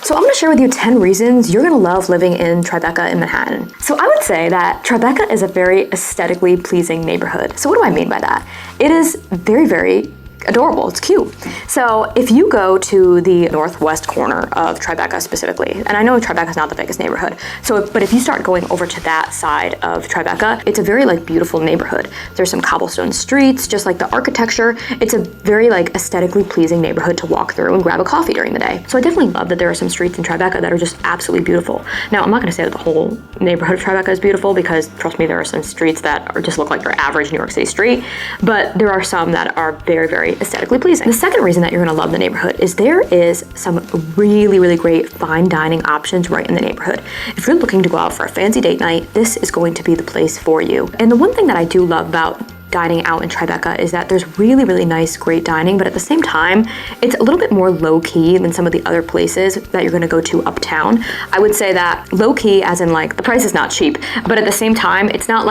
So I'm gonna share with you 10 reasons you're gonna love living in Tribeca in Manhattan. So I would say that Tribeca is a very aesthetically pleasing neighborhood. So what do I mean by that? It is very, very adorable. It's cute. So if you go to the northwest corner of Tribeca specifically, and I know Tribeca is not the biggest neighborhood, but if you start going over to that side of Tribeca, it's a very beautiful neighborhood. There's some cobblestone streets, just like the architecture. It's a very aesthetically pleasing neighborhood to walk through and grab a coffee during the day. So I definitely love that there are some streets in Tribeca that are just absolutely beautiful. Now, I'm not going to say that the whole neighborhood of Tribeca is beautiful, because trust me, there are some streets that just look like your average New York City street, but there are some that are very, very aesthetically pleasing. The second reason that you're going to love the neighborhood is there is some really, really great fine dining options right in the neighborhood. If you're looking to go out for a fancy date night, this is going to be the place for you. And the one thing that I do love about dining out in Tribeca is that there's really, really nice, great dining, but at the same time, it's a little bit more low-key than some of the other places that you're gonna go to uptown. I would say that low-key as in the price is not cheap, but at the same time, it's not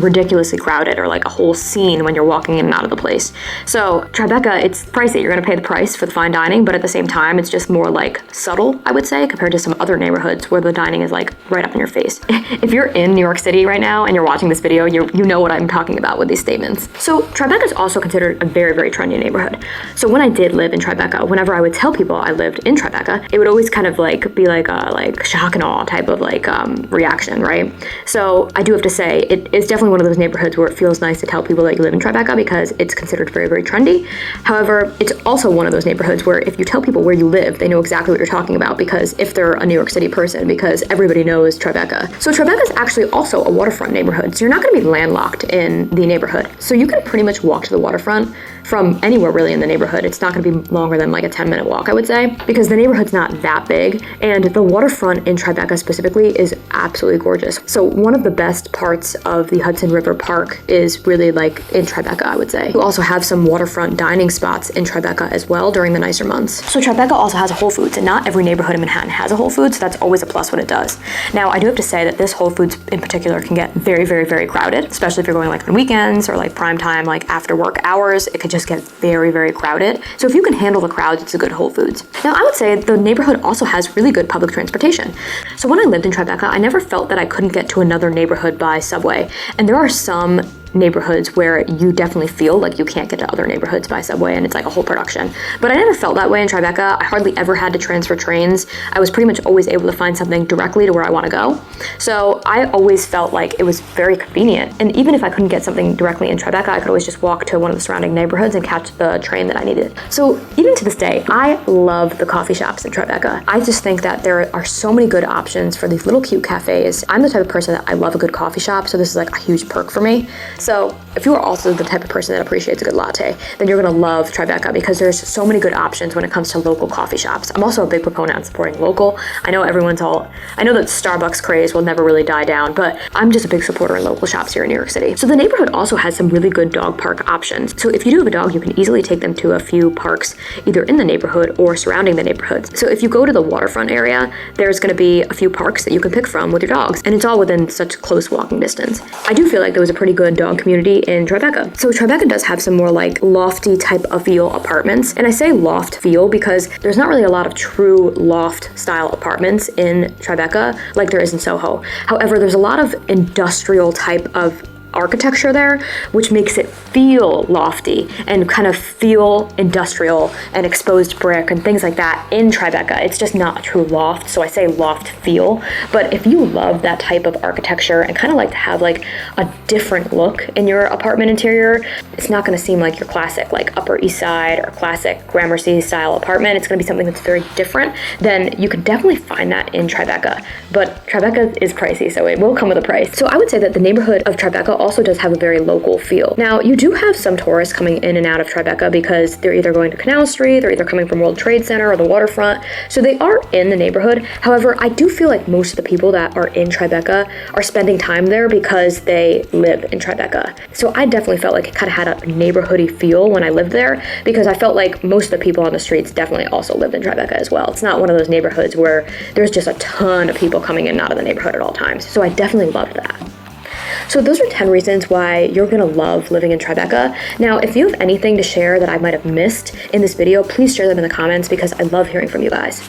ridiculously crowded or a whole scene when you're walking in and out of the place. So Tribeca, it's pricey. You're gonna pay the price for the fine dining, but at the same time, it's just more subtle, I would say, compared to some other neighborhoods where the dining is right up in your face. If you're in New York City right now and you're watching this video, you know what I'm talking about with these statements. So Tribeca is also considered a very, very trendy neighborhood. So when I did live in Tribeca, whenever I would tell people I lived in Tribeca, it would always kind of be a shock and awe type of reaction, right? So I do have to say it's definitely one of those neighborhoods where it feels nice to tell people that you live in Tribeca because it's considered very, very trendy. However, it's also one of those neighborhoods where if you tell people where you live, they know exactly what you're talking about, because if they're a New York City person, because everybody knows Tribeca. So Tribeca is actually also a waterfront neighborhood. So you're not going to be landlocked in the neighborhood. So you can pretty much walk to the waterfront from anywhere really in the neighborhood. It's not going to be longer than a 10-minute walk, I would say, because the neighborhood's not that big, and the waterfront in Tribeca specifically is absolutely gorgeous. So one of the best parts of the Hudson River Park is really in Tribeca, I would say. You also have some waterfront dining spots in Tribeca as well during the nicer months. So Tribeca also has a Whole Foods, and not every neighborhood in Manhattan has a Whole Foods, so that's always a plus when it does. Now, I do have to say that this Whole Foods in particular can get very, very, very crowded, especially if you're going on weekends or prime time, after work hours. It could just get very, very crowded. So if you can handle the crowds, it's a good Whole Foods. Now, I would say the neighborhood also has really good public transportation. So when I lived in Tribeca, I never felt that I couldn't get to another neighborhood by subway. And there are some neighborhoods where you definitely feel you can't get to other neighborhoods by subway, and it's a whole production. But I never felt that way in Tribeca. I hardly ever had to transfer trains. I was pretty much always able to find something directly to where I want to go. So I always felt like it was very convenient. And even if I couldn't get something directly in Tribeca, I could always just walk to one of the surrounding neighborhoods and catch the train that I needed. So even to this day, I love the coffee shops in Tribeca. I just think that there are so many good options for these little cute cafes. I'm the type of person that I love a good coffee shop, so this is a huge perk for me. So if you are also the type of person that appreciates a good latte, then you're gonna love Tribeca because there's so many good options when it comes to local coffee shops. I'm also a big proponent on supporting local. I know that Starbucks craze will never really die down, but I'm just a big supporter in local shops here in New York City. So the neighborhood also has some really good dog park options. So if you do have a dog, you can easily take them to a few parks, either in the neighborhood or surrounding the neighborhoods. So if you go to the waterfront area, there's gonna be a few parks that you can pick from with your dogs, and it's all within such close walking distance. I do feel like there was a pretty good dog community in Tribeca. So Tribeca does have some more lofty type of feel apartments. And I say loft feel because there's not really a lot of true loft style apartments in Tribeca like there is in Soho. However, there's a lot of industrial type of architecture there, which makes it feel lofty and kind of feel industrial and exposed brick and things like that in Tribeca. It's just not a true loft, so I say loft feel. But if you love that type of architecture and kind of like to have a different look in your apartment interior, it's not going to seem like your classic Upper East Side or classic Gramercy style apartment. It's going to be something that's very different. Then you could definitely find that in Tribeca. But Tribeca is pricey, so it will come with a price. So I would say that the neighborhood of Tribeca also does have a very local feel. Now, you do have some tourists coming in and out of Tribeca because they're either going to Canal Street, they're either coming from World Trade Center or the waterfront, so they are in the neighborhood. However, I do feel like most of the people that are in Tribeca are spending time there because they live in Tribeca. So I definitely felt like it kind of had a neighborhoody feel when I lived there because I felt like most of the people on the streets definitely also lived in Tribeca as well. It's not one of those neighborhoods where there's just a ton of people coming in and out of the neighborhood at all times. So I definitely loved that. So those are 10 reasons why you're gonna love living in Tribeca. Now, if you have anything to share that I might have missed in this video, please share them in the comments because I love hearing from you guys.